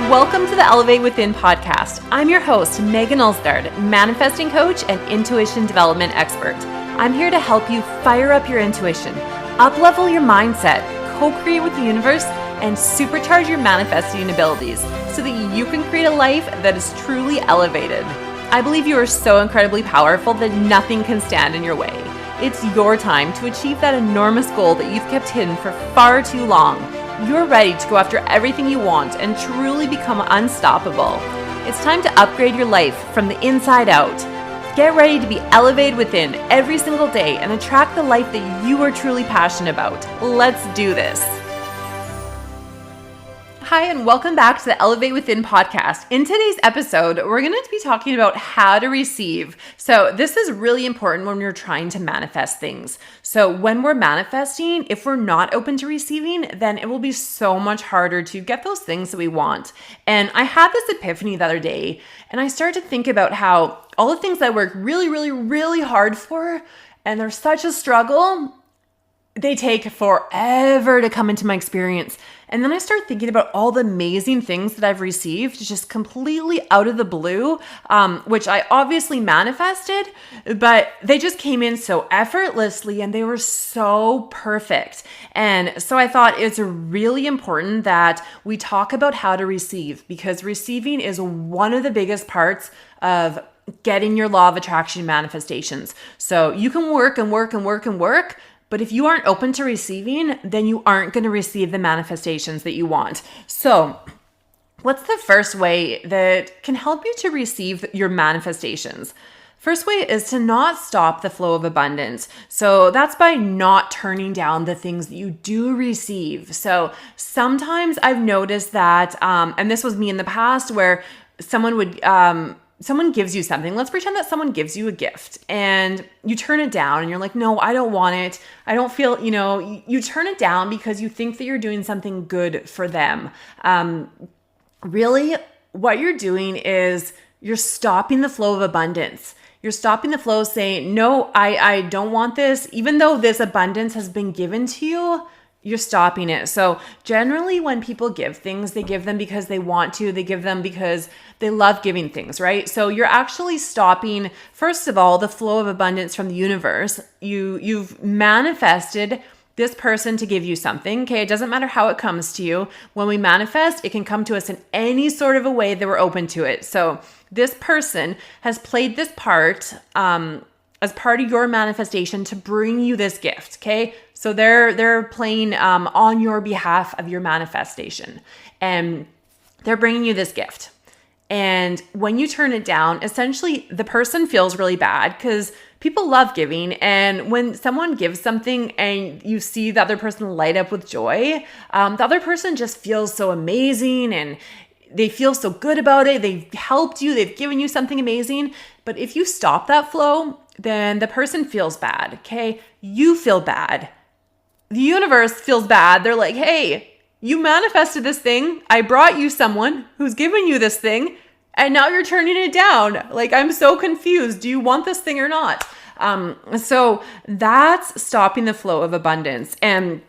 Welcome to the Elevate Within podcast. I'm your host, Megan Ulsgaard, manifesting coach and intuition development expert. I'm here to help you fire up your intuition, up-level your mindset, co-create with the universe, and supercharge your manifesting abilities so that you can create a life that is truly elevated. I believe you are so incredibly powerful that nothing can stand in your way. It's your time to achieve that enormous goal that you've kept hidden for far too long. You're ready to go after everything you want and truly become unstoppable. It's time to upgrade your life from the inside out. Get ready to be elevated within every single day and attract the life that you are truly passionate about. Let's do this. Hi, and welcome back to the Elevate Within podcast. In today's episode, we're going to be talking about how to receive. So this is really important when you're trying to manifest things. So when we're manifesting, if we're not open to receiving, then it will be so much harder to get those things that we want. And I had this epiphany the other day, and I started to think about how all the things that I work really hard for, and they're such a struggle, they take forever to come into my experience. And then I start thinking about all the amazing things that I've received just completely out of the blue, which I obviously manifested, but they just came in so effortlessly and they were so perfect. And so I thought it's really important that we talk about how to receive, because receiving is one of the biggest parts of getting your law of attraction manifestations. So you can work and work, but if you aren't open to receiving, then you aren't going to receive the manifestations that you want. So what's the first way that can help you to receive your manifestations? First way is to not stop the flow of abundance. So that's by not turning down the things that you do receive. So sometimes I've noticed that, and this was me in the past, where someone gives you something. Let's pretend that someone gives you a gift and you turn it down and you're like, no, I don't want it. I don't feel, you turn it down because you think that you're doing something good for them. Really, what you're doing is you're stopping the flow of abundance. You're stopping the flow saying, no, I don't want this. Even though this abundance has been given to you, you're stopping it. So generally when people give things, they give them because they want to. They give them because they love giving things, right? So you're actually stopping, first of all, the flow of abundance from the universe. You've manifested this person to give you something, okay? It doesn't matter how it comes to you. When we manifest, it can come to us in any sort of a way that we're open to it. So this person has played this part, as part of your manifestation to bring you this gift, okay? So they're playing on your behalf of your manifestation, and they're bringing you this gift. And when you turn it down, essentially the person feels really bad because people love giving. And when someone gives something and you see the other person light up with joy, the other person just feels so amazing and they feel so good about it. They've helped you. They've given you something amazing. But if you stop that flow, then the person feels bad, okay? You feel bad. The universe feels bad. They're like, hey, you manifested this thing. I brought you someone who's given you this thing, and now you're turning it down. Like, I'm so confused. Do you want this thing or not? So that's stopping the flow of abundance. And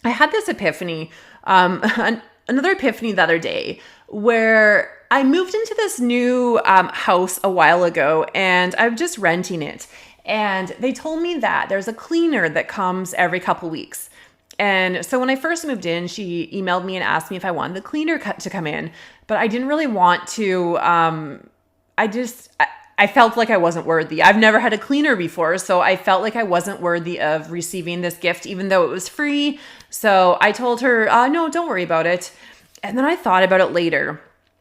I had this epiphany, another epiphany the other day, where I moved into this new house a while ago, and I'm just renting it. And they told me that there's a cleaner that comes every couple weeks. And so when I first moved in, she emailed me and asked me if I wanted the cleaner to come in, but I didn't really want to. I felt like I wasn't worthy. I've never had a cleaner before, so I felt like I wasn't worthy of receiving this gift, even though it was free. So I told her, no, don't worry about it. And then I thought about it later.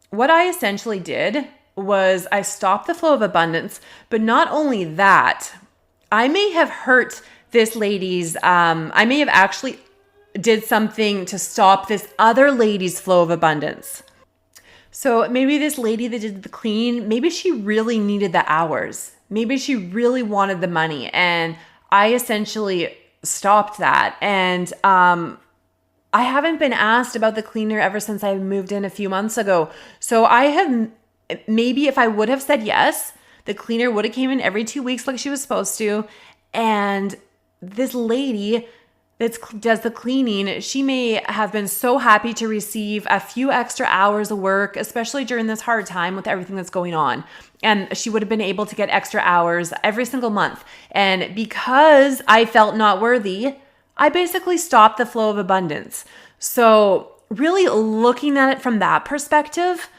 What I essentially did was I stopped the flow of abundance, but not only that, I may have hurt this lady's, I may have actually did something to stop this other lady's flow of abundance. So maybe this lady that did the clean, maybe she really needed the hours. Maybe she really wanted the money. And I essentially stopped that. And I haven't been asked about the cleaner ever since I moved in a few months ago. So maybe if I would have said yes, the cleaner would have came in every 2 weeks like she was supposed to. And this lady that does the cleaning, she may have been so happy to receive a few extra hours of work, especially during this hard time with everything that's going on. And she would have been able to get extra hours every single month. And because I felt not worthy, I basically stopped the flow of abundance. So really looking at it from that perspective,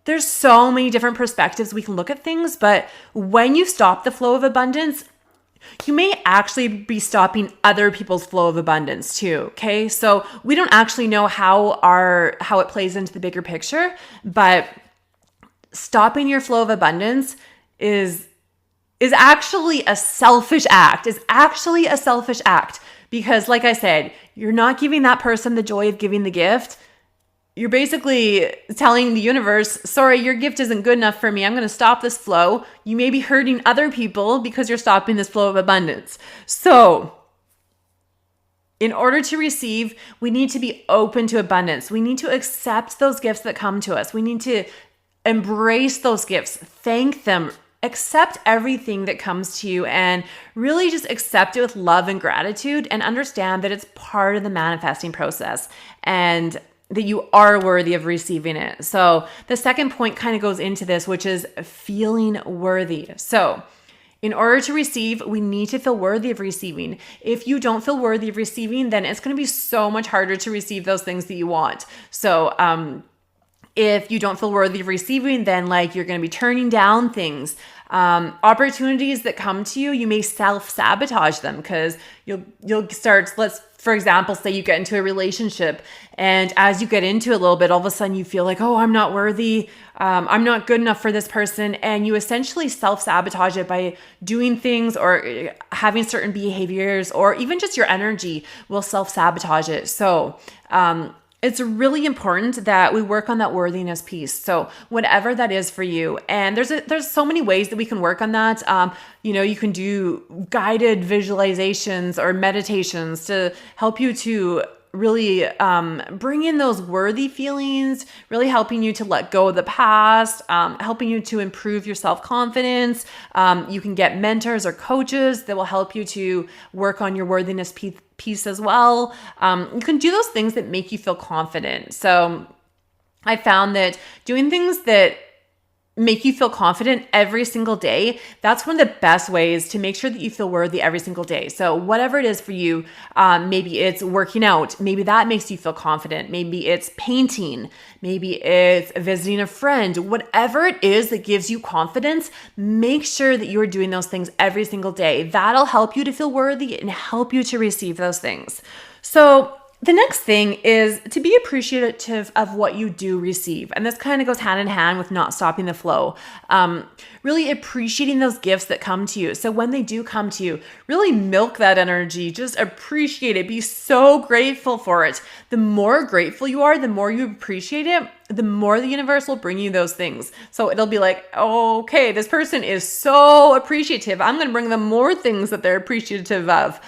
there's so many different perspectives we can look at things, but when you stop the flow of abundance, you may actually be stopping other people's flow of abundance too, okay? So we don't actually know how it plays into the bigger picture, but stopping your flow of abundance is actually a selfish act. Because like I said, you're not giving that person the joy of giving the gift. You're basically telling the universe, sorry, your gift isn't good enough for me. I'm going to stop this flow. You may be hurting other people because you're stopping this flow of abundance. So in order to receive, we need to be open to abundance. We need to accept those gifts that come to us. We need to embrace those gifts, thank them, accept everything that comes to you, and really just accept it with love and gratitude, and understand that it's part of the manifesting process and that you are worthy of receiving it. So the second point kind of goes into this, which is feeling worthy. So in order to receive, we need to feel worthy of receiving. If you don't feel worthy of receiving, then it's going to be so much harder to receive those things that you want. So if you don't feel worthy of receiving, then like you're going to be turning down things. Opportunities that come to you, you may self-sabotage them because you'll start, for example, say you get into a relationship, and as you get into it a little bit, all of a sudden you feel like, oh, I'm not worthy. I'm not good enough for this person. And you essentially self-sabotage it by doing things or having certain behaviors, or even just your energy will self-sabotage it. So, it's really important that we work on that worthiness piece. So whatever that is for you, and there's so many ways that we can work on that. You can do guided visualizations or meditations to help you to really bring in those worthy feelings, really helping you to let go of the past, helping you to improve your self-confidence. You can get mentors or coaches that will help you to work on your worthiness piece as well. You can do those things that make you feel confident. So I found that doing things that make you feel confident every single day, that's one of the best ways to make sure that you feel worthy every single day. So whatever it is for you, maybe it's working out, maybe that makes you feel confident, maybe it's painting, maybe it's visiting a friend, whatever it is that gives you confidence, make sure that you're doing those things every single day. That'll help you to feel worthy and help you to receive those things. So the next thing is to be appreciative of what you do receive. And this kind of goes hand in hand with not stopping the flow. Really appreciating those gifts that come to you. So when they do come to you, really milk that energy. Just appreciate it. Be so grateful for it. The more grateful you are, the more you appreciate it, the more the universe will bring you those things. So it'll be like, oh, okay, this person is so appreciative. I'm going to bring them more things that they're appreciative of.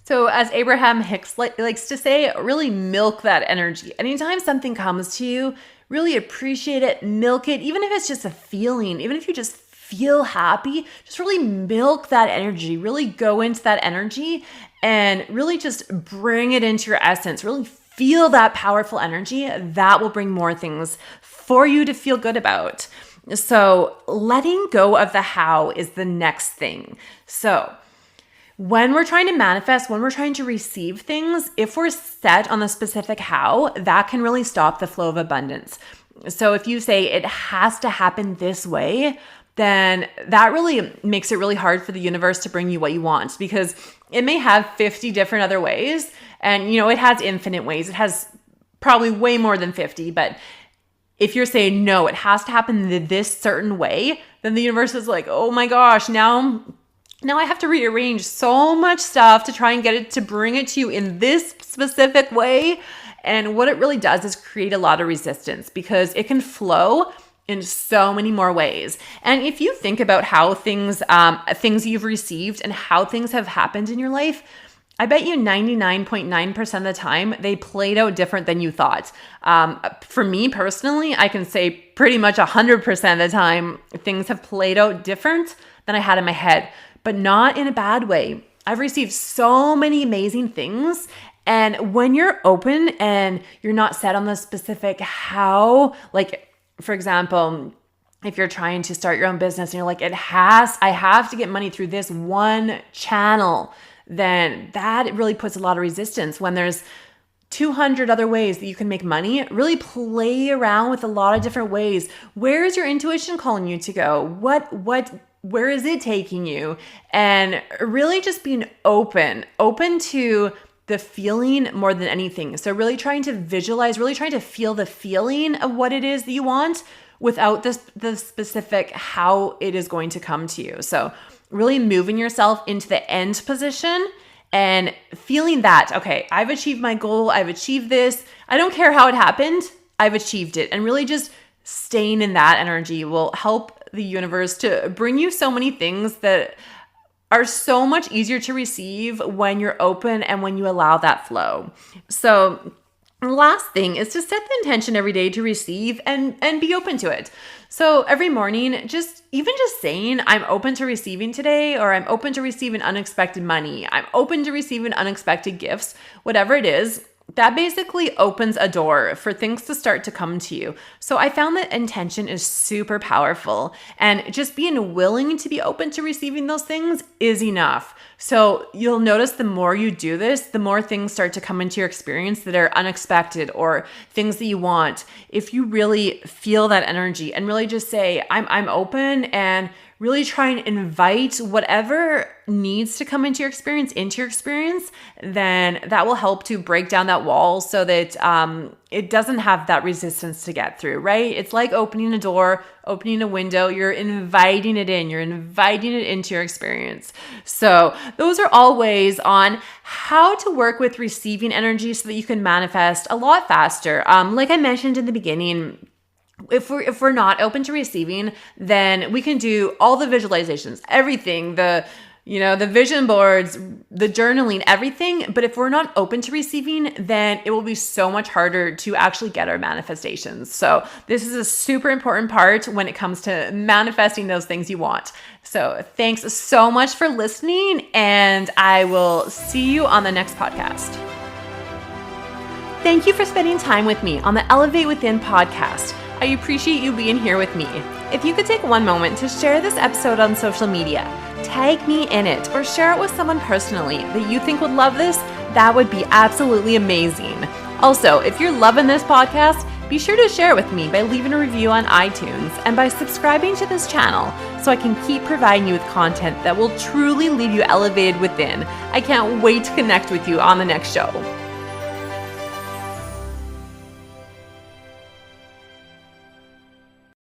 So as Abraham Hicks likes to say, really milk that energy. Anytime something comes to you, really appreciate it, milk it, even if it's just a feeling, even if you just feel happy, just really milk that energy, really go into that energy and really just bring it into your essence, really feel that powerful energy. That will bring more things for you to feel good about. So letting go of the how is the next thing. So when we're trying to manifest, when we're trying to receive things, if we're set on the specific how, that can really stop the flow of abundance. So if you say it has to happen this way, then that really makes it really hard for the universe to bring you what you want, because it may have 50 different other ways. And, it has infinite ways. It has probably way more than 50. But if you're saying, no, it has to happen this certain way, then the universe is like, oh my gosh, now I have to rearrange so much stuff to try and get it to bring it to you in this specific way. And what it really does is create a lot of resistance, because it can flow in so many more ways. And if you think about how things you've received and how things have happened in your life, I bet you 99.9% of the time they played out different than you thought. For me personally, I can say pretty much 100% of the time things have played out different than I had in my head. But not in a bad way. I've received so many amazing things. And when you're open and you're not set on the specific how, like, for example, if you're trying to start your own business and you're like, I have to get money through this one channel, then that really puts a lot of resistance. When there's 200 other ways that you can make money, really play around with a lot of different ways. Where is your intuition calling you to go? Where is it taking you? And really just being open to the feeling more than anything. So really trying to visualize, really trying to feel the feeling of what it is that you want without the specific how it is going to come to you. So really moving yourself into the end position and feeling that, okay, I've achieved my goal. I've achieved this. I don't care how it happened. I've achieved it. And really just staying in that energy will help the universe to bring you so many things that are so much easier to receive when you're open and when you allow that flow. So the last thing is to set the intention every day to receive and be open to it. So every morning, just saying, I'm open to receiving today, or I'm open to receiving unexpected money, I'm open to receiving unexpected gifts, whatever it is, that basically opens a door for things to start to come to you. So I found that intention is super powerful, and just being willing to be open to receiving those things is enough. So you'll notice the more you do this, the more things start to come into your experience that are unexpected or things that you want. If you really feel that energy and really just say, I'm open, and really try and invite whatever needs to come into your experience, then that will help to break down that wall so that it doesn't have that resistance to get through, right? It's like opening a door, opening a window. You're inviting it in. You're inviting it into your experience. So those are all ways on how to work with receiving energy so that you can manifest a lot faster. Like I mentioned in the beginning, if we're not open to receiving, then we can do all the visualizations, everything, the vision boards, the journaling, everything. But if we're not open to receiving, then it will be so much harder to actually get our manifestations. So this is a super important part when it comes to manifesting those things you want. So thanks so much for listening, and I will see you on the next podcast. Thank you for spending time with me on the Elevate Within podcast. I appreciate you being here with me. If you could take one moment to share this episode on social media, tag me in it, or share it with someone personally that you think would love this, that would be absolutely amazing. Also, if you're loving this podcast, be sure to share it with me by leaving a review on iTunes and by subscribing to this channel so I can keep providing you with content that will truly leave you elevated within. I can't wait to connect with you on the next show.